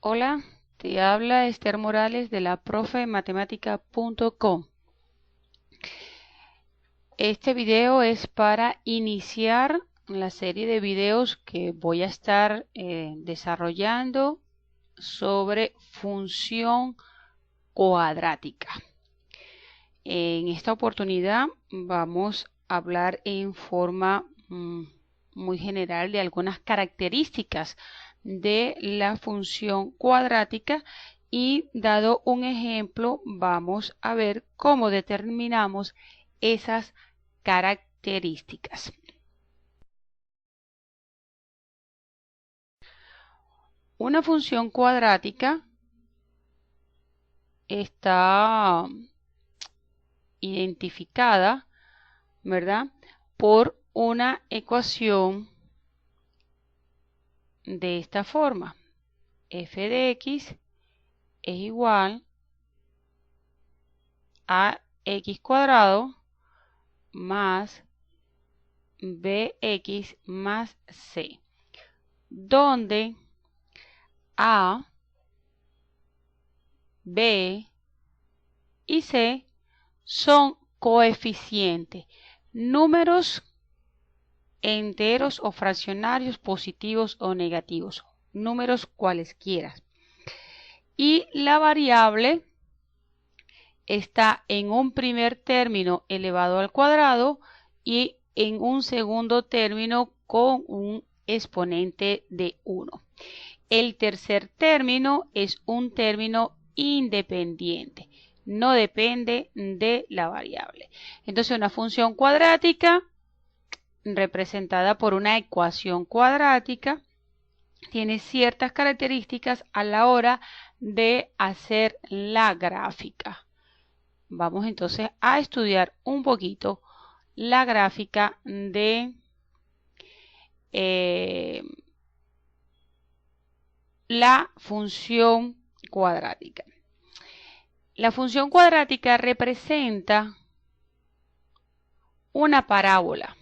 Hola, te habla Esther Morales de la profematemática.com. Este video es para iniciar la serie de videos que voy a estar desarrollando sobre función cuadrática. En esta oportunidad vamos a hablar en forma muy general de algunas características de la función cuadrática y dado un ejemplo vamos a ver cómo determinamos esas características. Una función cuadrática está identificada, ¿verdad?, por una ecuación de esta forma: f de x es igual a x cuadrado más bx más c, donde a, b y c son coeficientes, números enteros o fraccionarios positivos o negativos, números cualesquiera. Y la variable está en un primer término elevado al cuadrado y en un segundo término con un exponente de 1. El tercer término es un término independiente, no depende de la variable. Entonces, una función cuadrática representada por una ecuación cuadrática tiene ciertas características a la hora de hacer la gráfica. Vamos entonces a estudiar un poquito la gráfica de la función cuadrática. La función cuadrática representa una parábola.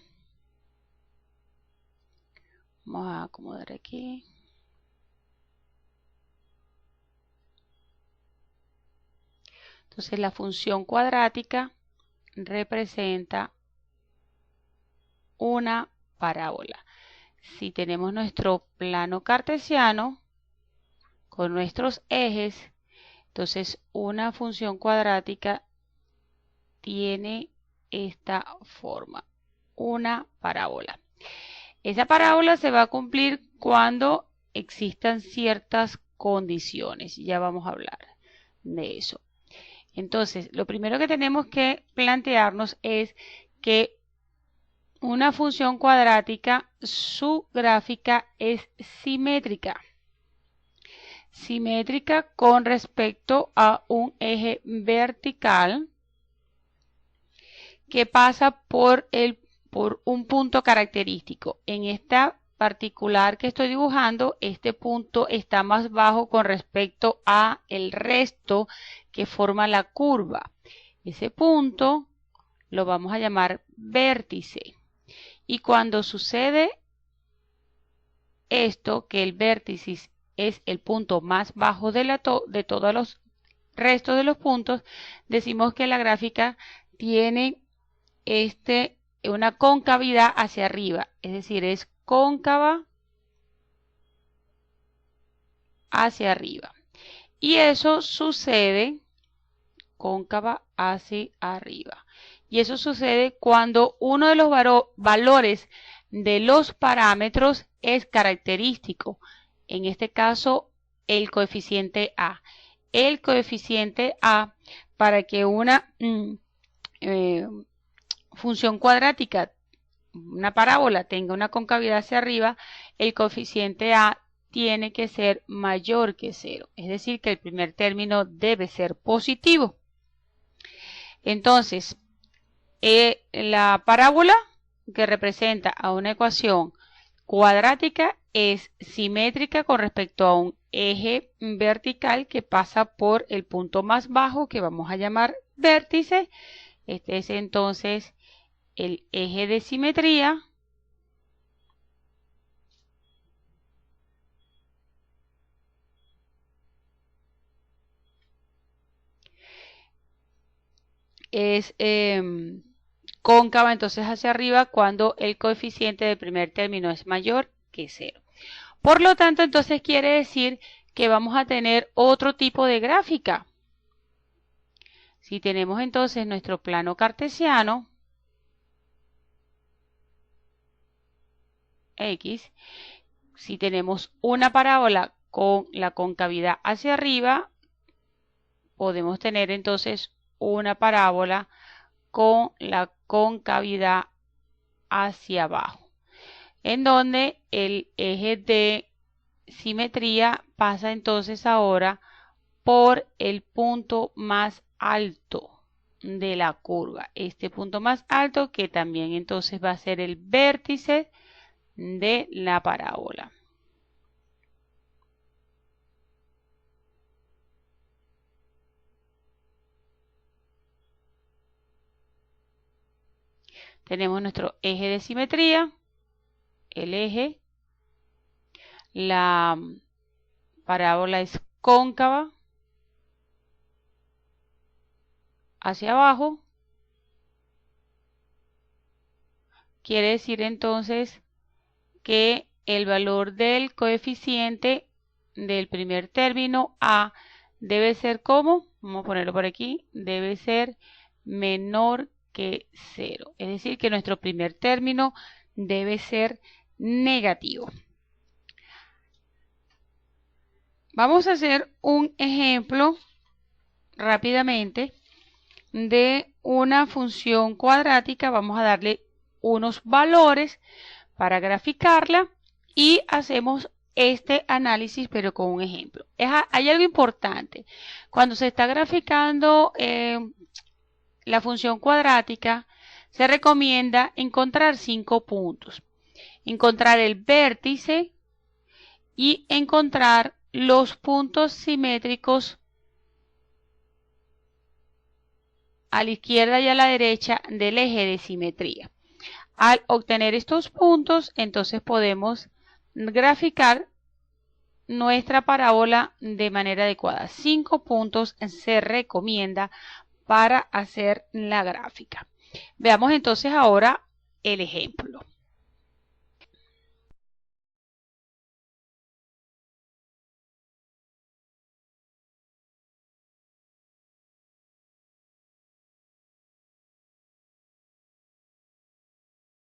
Vamos a acomodar aquí. Entonces la función cuadrática representa una parábola. Si tenemos nuestro plano cartesiano con nuestros ejes, entonces una función cuadrática tiene esta forma, una parábola. Esa parábola se va a cumplir cuando existan ciertas condiciones. Ya vamos a hablar de eso. Entonces, lo primero que tenemos que plantearnos es que una función cuadrática, su gráfica es simétrica. Simétrica con respecto a un eje vertical que pasa por un punto característico. En esta particular que estoy dibujando, este punto está más bajo con respecto a el resto que forma la curva. Ese punto lo vamos a llamar vértice. Y cuando sucede esto, que el vértice es el punto más bajo de todos los restos de los puntos, decimos que la gráfica tiene una concavidad hacia arriba, es decir, es cóncava hacia arriba. Y eso sucede cóncava hacia arriba. Y eso sucede cuando uno de los valores de los parámetros es característico. En este caso, el coeficiente A. El coeficiente A, para que una función cuadrática, una parábola, tenga una concavidad hacia arriba, el coeficiente A tiene que ser mayor que 0. Es decir, que el primer término debe ser positivo. Entonces, la parábola que representa a una ecuación cuadrática es simétrica con respecto a un eje vertical que pasa por el punto más bajo, que vamos a llamar vértice. Este es entonces el eje de simetría. es cóncava entonces hacia arriba cuando el coeficiente del primer término es mayor que 0. Por lo tanto, entonces quiere decir que vamos a tener otro tipo de gráfica. Si tenemos entonces nuestro plano cartesiano, X, si tenemos una parábola con la concavidad hacia arriba, podemos tener entonces una parábola con la concavidad hacia abajo, en donde el eje de simetría pasa entonces ahora por el punto más alto de la curva. Este punto más alto que también entonces va a ser el vértice de la parábola. Tenemos nuestro eje de simetría, el eje, la parábola es cóncava hacia abajo. Quiere decir entonces que el valor del coeficiente del primer término A debe ser como, vamos a ponerlo por aquí, debe ser menor que 0. Es decir, que nuestro primer término debe ser negativo. Vamos a hacer un ejemplo rápidamente de una función cuadrática. Vamos a darle unos valores para graficarla y hacemos este análisis pero con un ejemplo. Hay algo importante. Cuando se está graficando la función cuadrática, se recomienda encontrar 5 puntos. Encontrar el vértice y encontrar los puntos simétricos a la izquierda y a la derecha del eje de simetría. Al obtener estos puntos, entonces podemos graficar nuestra parábola de manera adecuada. 5 puntos se recomienda para hacer la gráfica. Veamos entonces ahora el ejemplo.